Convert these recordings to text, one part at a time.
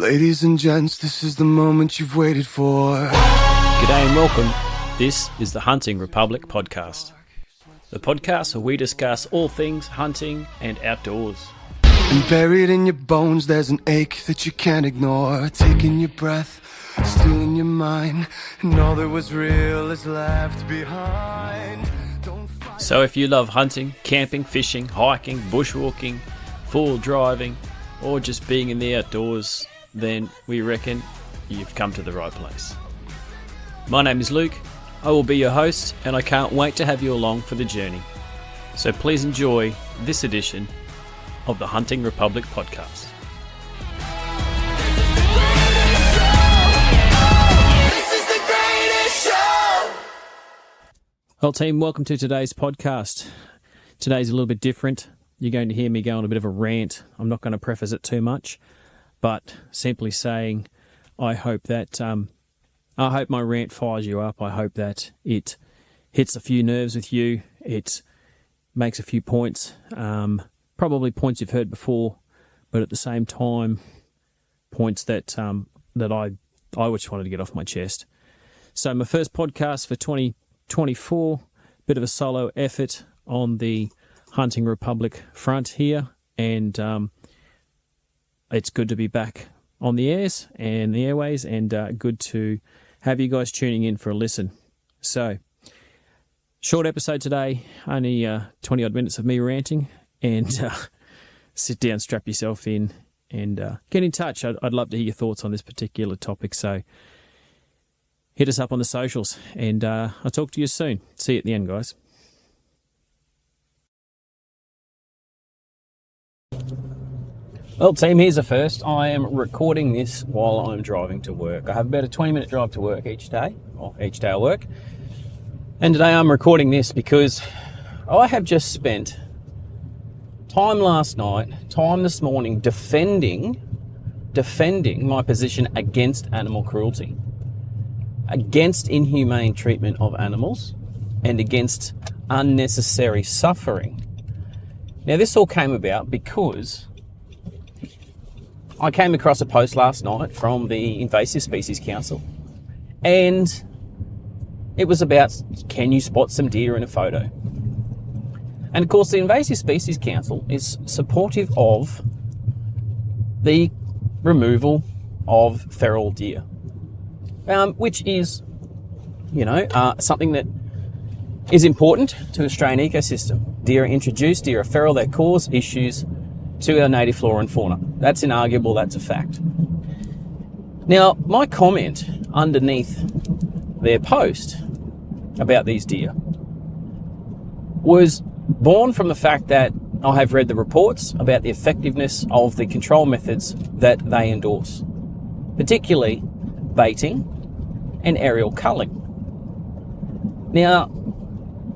Ladies and gents, this is the moment you've waited for. G'day and welcome. This is the Hunting Republic podcast. The podcast where we discuss all things hunting and outdoors. And buried in your bones, there's an ache that you can't ignore. Taking your breath, stealing your mind, and all that was real is left behind. So if you love hunting, camping, fishing, hiking, bushwalking, full driving, or just being in the outdoors, then we reckon you've come to the right place. My name is Luke, I will be your host, and I can't wait to have you along for the journey. So please enjoy this edition of the Hunting Republic podcast. Well, team, welcome to today's podcast. Today's a little bit different. You're going to hear me go on a bit of a rant. I'm not going to preface it too much, but simply saying I hope my rant fires you up. I hope that it hits a few nerves with you. It makes a few points, probably points you've heard before, but at the same time, points that I just wanted to get off my chest. So my first podcast for 2024, bit of a solo effort on the Hunting Republic front here, and it's good to be back on the airs and the airways, and good to have you guys tuning in for a listen. So, short episode today, only 20 odd minutes of me ranting, and sit down, strap yourself in, and get in touch. I'd love to hear your thoughts on this particular topic, so hit us up on the socials, and I'll talk to you soon. See you at the end, guys. Well, team, here's the first. I am recording this while I'm driving to work. I have about a 20-minute drive to work each day I work. And today I'm recording this because I have just spent time last night, time this morning, defending my position against animal cruelty, against inhumane treatment of animals, and against unnecessary suffering. Now, this all came about because I came across a post last night from the Invasive Species Council, and it was about, can you spot some deer in a photo? And of course, the Invasive Species Council is supportive of the removal of feral deer, which is, something that is important to the Australian ecosystem. Deer are introduced, deer are feral, they cause issues to our native flora and fauna. That's inarguable, that's a fact. Now, my comment underneath their post about these deer was born from the fact that I have read the reports about the effectiveness of the control methods that they endorse, particularly baiting and aerial culling. Now,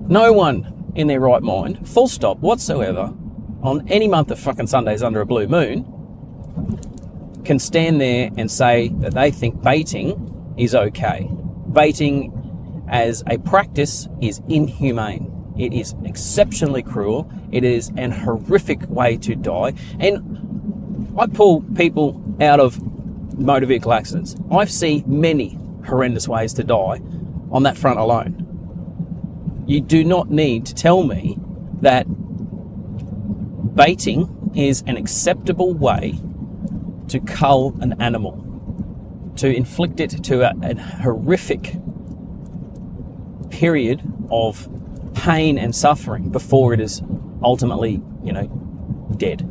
no one in their right mind, full stop whatsoever, on any month of fucking Sundays under a blue moon, can stand there and say that they think baiting is okay. Baiting as a practice is inhumane. It is exceptionally cruel. It is an horrific way to die. And I pull people out of motor vehicle accidents. I've seen many horrendous ways to die on that front alone. You do not need to tell me that baiting is an acceptable way to cull an animal, to inflict it to a horrific period of pain and suffering before it is ultimately, dead.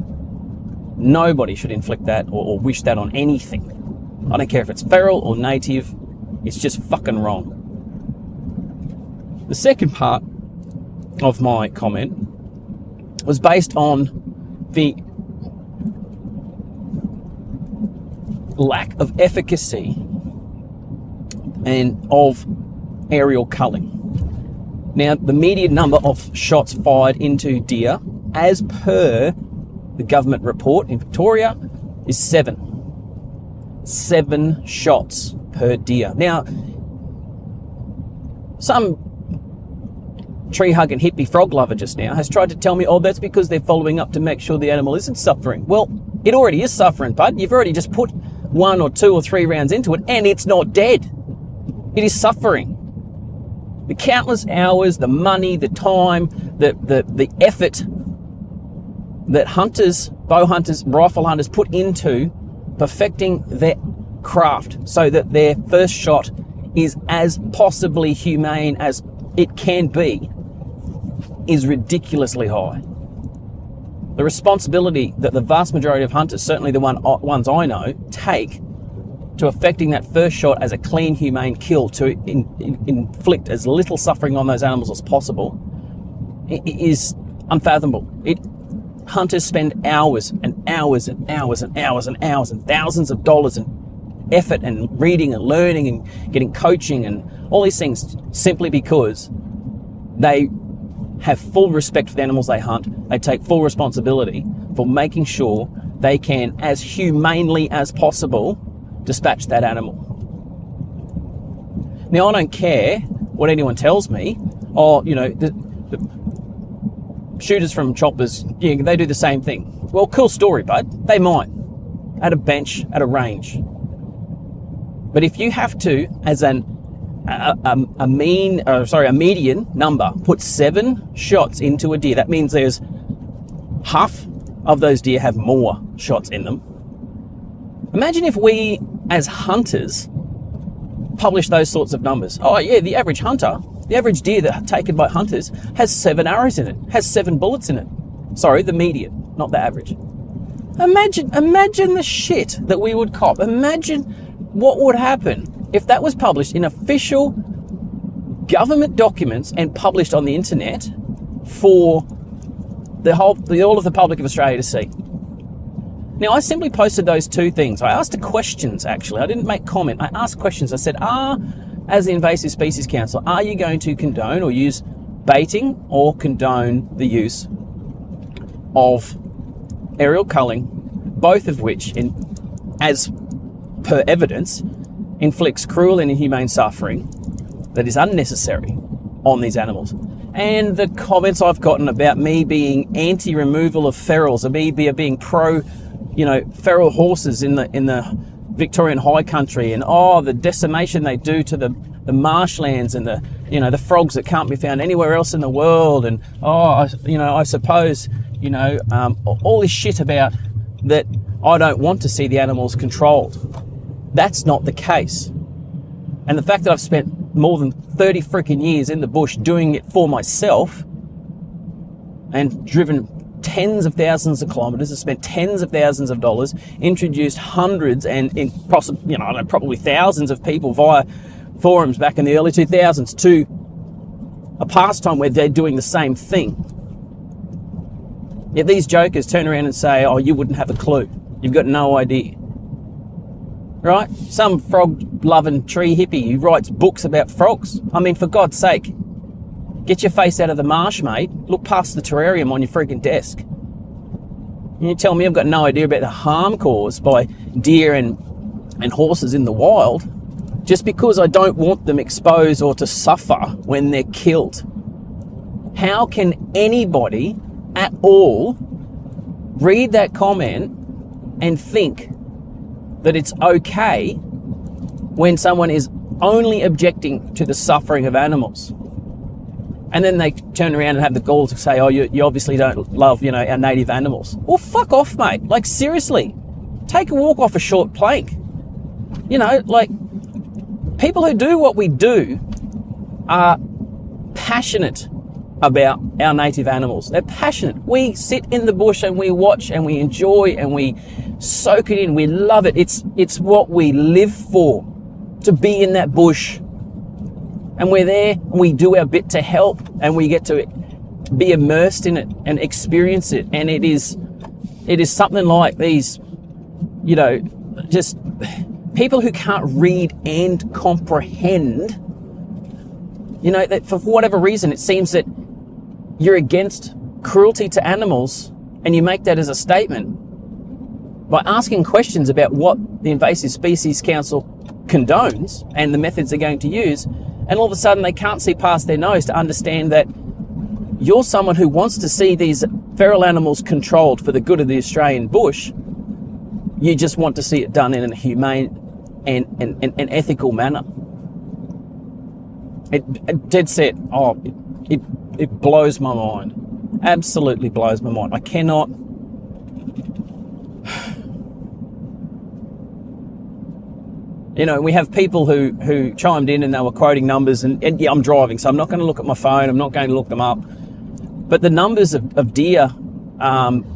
Nobody should inflict that or wish that on anything. I don't care if it's feral or native, it's just fucking wrong. The second part of my comment was based on the lack of efficacy and of aerial culling. Now, the median number of shots fired into deer, as per the government report in Victoria, is 7. 7 shots per deer. Now, some tree-hugging hippie frog lover just now has tried to tell me, that's because they're following up to make sure the animal isn't suffering. Well, it already is suffering, bud. You've already just put 1 or 2 or 3 rounds into it, and it's not dead. It is suffering. The countless hours, the money, the time, the effort that hunters, bow hunters, rifle hunters put into perfecting their craft so that their first shot is as possibly humane as it can be is ridiculously high. The responsibility that the vast majority of hunters, certainly the ones I know, take to effecting that first shot as a clean, humane kill to inflict as little suffering on those animals as possible is unfathomable. Hunters spend hours and hours and hours and hours and hours and thousands of dollars and effort and reading and learning and getting coaching and all these things simply because they have full respect for the animals they hunt. They take full responsibility for making sure they can, as humanely as possible, dispatch that animal. Now, I don't care what anyone tells me. The shooters from choppers, yeah, they do the same thing. Well, cool story, bud. They might. At a bench, at a range. But if you have to, as a median number, put 7 shots into a deer, that means there's half of those deer have more shots in them. Imagine if we, as hunters, publish those sorts of numbers. Oh yeah, the average hunter, the average deer that's taken by hunters has 7 arrows in it, has 7 bullets in it. Sorry, the median, not the average. Imagine the shit that we would cop. Imagine what would happen if that was published in official government documents and published on the internet for all of the public of Australia to see. Now, I simply posted those 2 things. I asked questions, actually. I didn't make comment. I asked questions. I said, as the Invasive Species Council, are you going to condone or use baiting or condone the use of aerial culling, both of which, as per evidence, inflicts cruel and inhumane suffering that is unnecessary on these animals? And the comments I've gotten about me being anti-removal of ferals, or me being pro feral horses in the Victorian High Country, and the decimation they do to the marshlands and the frogs that can't be found anywhere else in the world, and I suppose all this shit about that I don't want to see the animals controlled. That's not the case. And the fact that I've spent more than 30 freaking years in the bush doing it for myself and driven tens of thousands of kilometres, have spent tens of thousands of dollars, introduced hundreds and probably thousands of people via forums back in the early 2000s to a pastime where they're doing the same thing. Yet these jokers turn around and say, oh, you wouldn't have a clue. You've got no idea. Right? Some frog-loving tree hippie who writes books about frogs. I mean, for God's sake, get your face out of the marsh, mate. Look past the terrarium on your freaking desk. And you tell me I've got no idea about the harm caused by deer and horses in the wild just because I don't want them exposed or to suffer when they're killed. How can anybody at all read that comment and think that it's okay when someone is only objecting to the suffering of animals? And then they turn around and have the gall to say, oh, you obviously don't love, our native animals. Well, fuck off, mate. Like, seriously. Take a walk off a short plank. People who do what we do are passionate about our native animals. They're passionate. We sit in the bush and we watch and we enjoy and we soak it in. We love it. It's what we live for, to be in that bush. And we're there and we do our bit to help and we get to be immersed in it and experience it. And it is something like these, just people who can't read and comprehend, that for whatever reason, it seems that you're against cruelty to animals and you make that as a statement by asking questions about what the Invasive Species Council condones and the methods they're going to use. And all of a sudden they can't see past their nose to understand that you're someone who wants to see these feral animals controlled for the good of the Australian bush, You just want to see it done in a humane and ethical manner. It dead set. It blows my mind. Absolutely blows my mind. I cannot. You know, we have people who chimed in and they were quoting numbers, and yeah, I'm driving, so I'm not going to look at my phone. I'm not going to look them up. But the numbers of deer,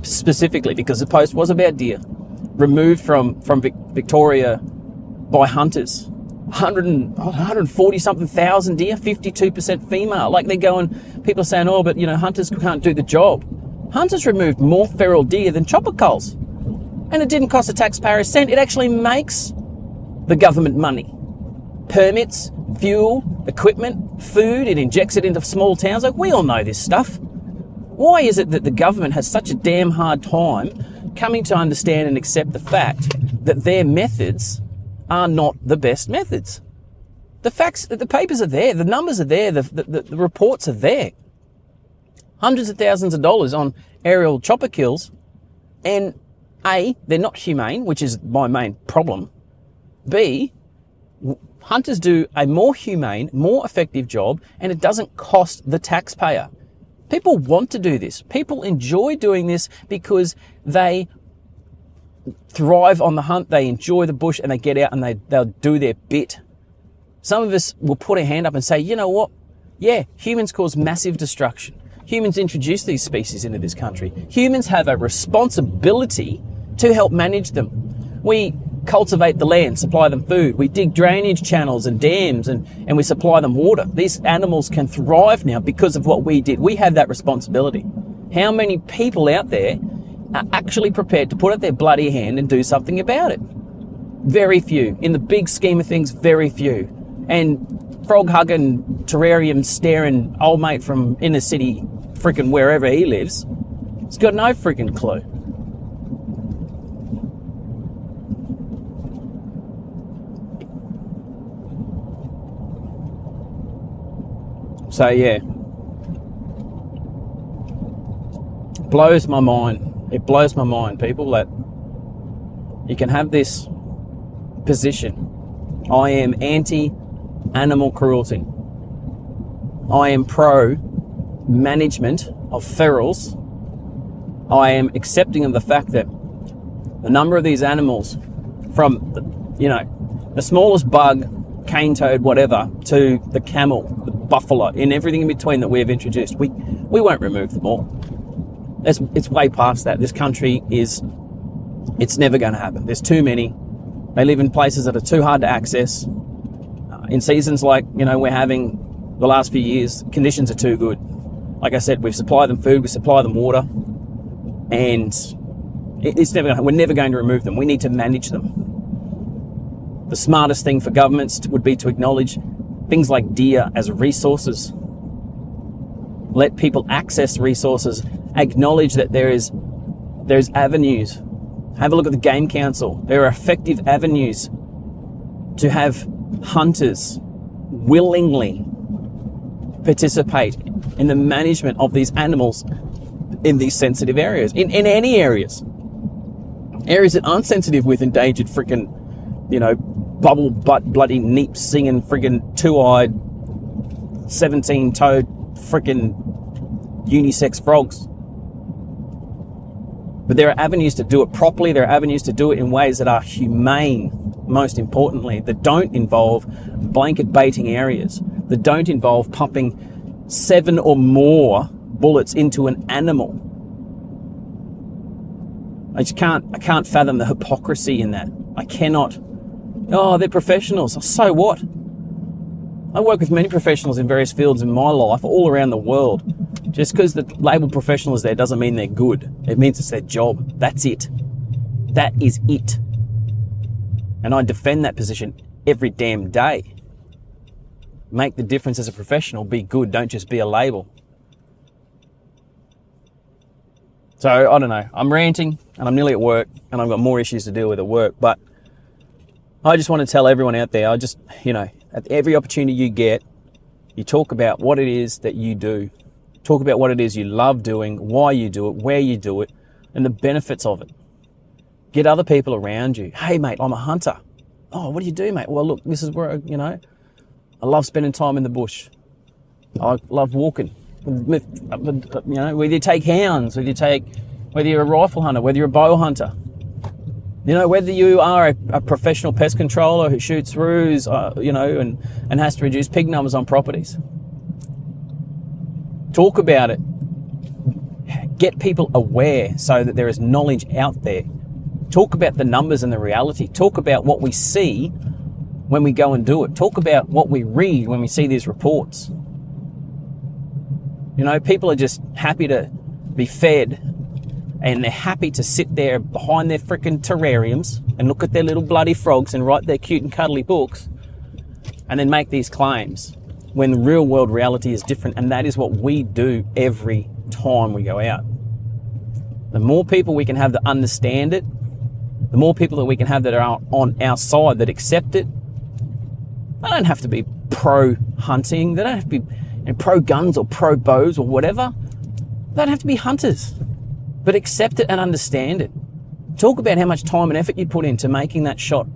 specifically, because the post was about deer, removed from Victoria by hunters, 140 something thousand deer, 52% female. Like they're going, people are saying, oh, but you know, hunters can't do the job. Hunters removed more feral deer than chopper culls, and it didn't cost the taxpayer a cent. It actually makes the government money. Permits, fuel, equipment, food, it injects it into small towns. Like, we all know this stuff. Why is it that the government has such a damn hard time coming to understand and accept the fact that their methods are not the best methods? The facts, the papers are there, the numbers are there, the reports are there. Hundreds of thousands of dollars on aerial chopper kills, and A, they're not humane, which is my main problem. B, hunters do a more humane, more effective job, and it doesn't cost the taxpayer. People want to do this. People enjoy doing this because they thrive on the hunt, they enjoy the bush, and they get out and they'll do their bit. Some of us will put a hand up and say, you know what? Yeah, humans cause massive destruction. Humans introduce these species into this country. Humans have a responsibility to help manage them. We cultivate the land, supply them food. We dig drainage channels and dams and we supply them water. These animals can thrive now because of what we did. We have that responsibility. How many people out there are actually prepared to put up their bloody hand and do something about it? Very few. In the big scheme of things, very few. And frog-hugging, terrarium-staring old mate from inner city, freaking wherever he lives, he's got no freaking clue. So yeah, blows my mind. It blows my mind, people, that you can have this position. I am anti-animal cruelty. I am pro-management of ferals. I am accepting of the fact that the number of these animals, from the smallest bug, cane toad, whatever, to the camel, the buffalo, and everything in between that we have introduced, we won't remove them all. It's way past that. This country it's never going to happen. There's too many. They live in places that are too hard to access. In seasons like we're having the last few years, conditions are too good. Like I said, we've supplied them food, we supply them water, and we're never going to remove them. We need to manage them. The smartest thing for governments would be to acknowledge things like deer as resources. Let people access resources. Acknowledge that there's avenues. Have a look at the Game Council. There are effective avenues to have hunters willingly participate in the management of these animals in these sensitive areas. In any areas. Areas that aren't sensitive with endangered freaking, bubble butt bloody neep singing friggin' two-eyed 17-toed frickin' unisex frogs. But there are avenues to do it properly. There are avenues to do it in ways that are humane, most importantly, that don't involve blanket baiting areas, that don't involve pumping 7 or more bullets into an animal. I can't fathom the hypocrisy in that. I cannot. Oh, they're professionals. So what? I work with many professionals in various fields in my life all around the world. Just because the label professional is there doesn't mean they're good. It means it's their job. That's it. That is it. And I defend that position every damn day. Make the difference as a professional. Be good. Don't just be a label. So, I don't know. I'm ranting and I'm nearly at work and I've got more issues to deal with at work. But I just want to tell everyone out there, at every opportunity you get, you talk about what it is that you do. Talk about what it is you love doing, why you do it, where you do it, and the benefits of it. Get other people around you. Hey, mate, I'm a hunter. Oh, what do you do, mate? Well, look, this is where, I love spending time in the bush. I love walking. Whether you take hounds, whether you're a rifle hunter, whether you're a bow hunter, whether you are a professional pest controller who shoots roos, and has to reduce pig numbers on properties. Talk about it. Get people aware so that there is knowledge out there. Talk about the numbers and the reality. Talk about what we see when we go and do it. Talk about what we read when we see these reports. People are just happy to be fed, and they're happy to sit there behind their frickin' terrariums and look at their little bloody frogs and write their cute and cuddly books and then make these claims when the real world reality is different. And that is what we do every time we go out. The more people we can have that understand it, the more people that we can have that are on our side that accept it. They don't have to be pro-hunting. They don't have to be pro-guns or pro-bows or whatever. They don't have to be hunters. But accept it and understand it. Talk about how much time and effort you put into making that shot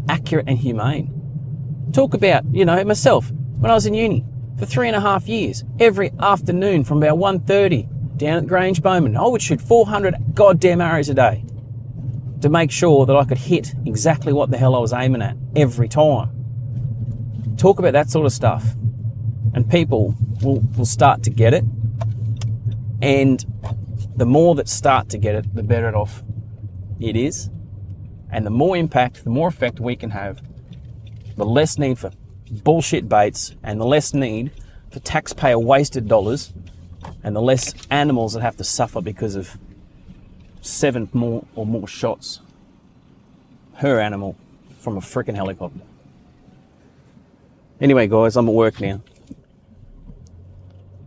accurate and humane. Talk about, myself, when I was in uni for 3.5 years, every afternoon from about 1:30 down at Grange Bowman, I would shoot 400 goddamn arrows a day to make sure that I could hit exactly what the hell I was aiming at every time. Talk about that sort of stuff, and people will start to get it. And the more that start to get it, the better off it is. And the more impact, the more effect we can have, the less need for bullshit baits, and the less need for taxpayer wasted dollars, and the less animals that have to suffer because of 7 more shots per animal from a freaking helicopter. Anyway, guys, I'm at work now.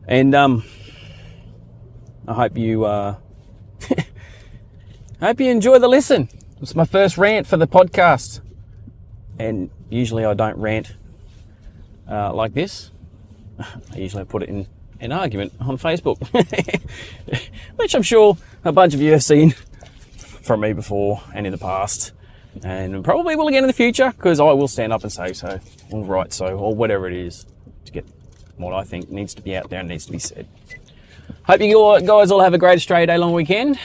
And I hope you enjoy the listen. It's my first rant for the podcast. And usually I don't rant like this. I usually put it in an argument on Facebook, which I'm sure a bunch of you have seen from me before and in the past, and probably will again in the future, because I will stand up and say so, or write so, or whatever it is, to get what I think needs to be out there and needs to be said. Hope you guys all have a great Australia Day long weekend.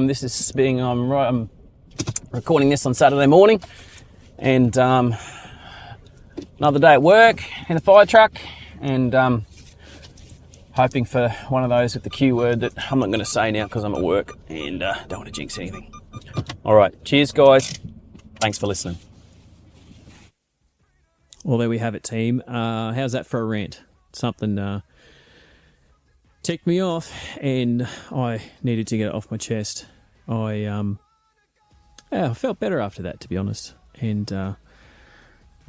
This is being, I'm recording this on Saturday morning, and another day at work in the fire truck, and hoping for one of those with the Q word that I'm not going to say now because I'm at work and don't want to jinx anything. All right, cheers guys. Thanks for listening. Well, there we have it, team. How's that for a rant? Something ticked me off, and I needed to get it off my chest. I felt better after that, to be honest. And now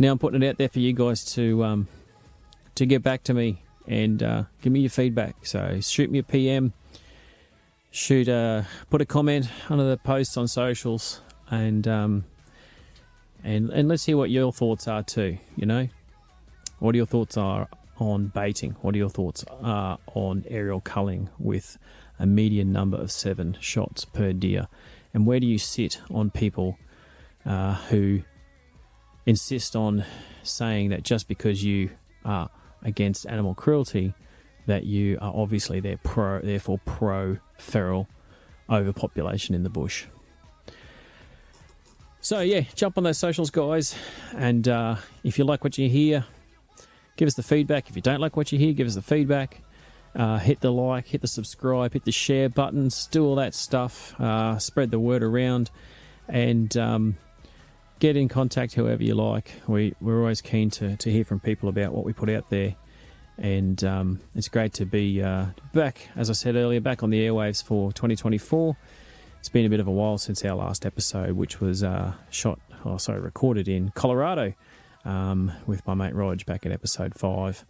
I'm putting it out there for you guys to get back to me and give me your feedback. So shoot me a PM, put a comment under the posts on socials, and let's hear what your thoughts are too. What are your thoughts are on baiting? What are your thoughts are on aerial culling with a median number of 7 shots per deer? And where do you sit on people who insist on saying that just because you are against animal cruelty, that you are obviously therefore pro-feral overpopulation in the bush? So yeah, jump on those socials, guys, and if you like what you hear, give us the feedback. If you don't like what you hear, give us the feedback. Hit the like, hit the subscribe, hit the share buttons, do all that stuff. Spread the word around, and get in contact however you like. We're always keen to hear from people about what we put out there, and it's great to be back, as I said earlier, back on the airwaves for 2024. It's been a bit of a while since our last episode, which was recorded in Colorado with my mate Rog back in episode 5,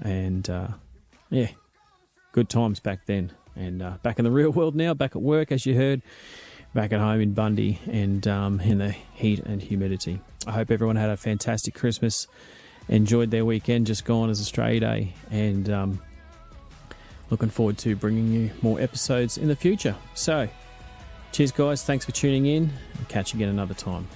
and yeah, good times back then, and back in the real world now, back at work, as you heard, back at home in Bundy, and in the heat and humidity. I hope everyone had a fantastic Christmas, enjoyed their weekend just gone as Australia Day, and looking forward to bringing you more episodes in the future. So Cheers, guys. Thanks for tuning in. Catch you again another time.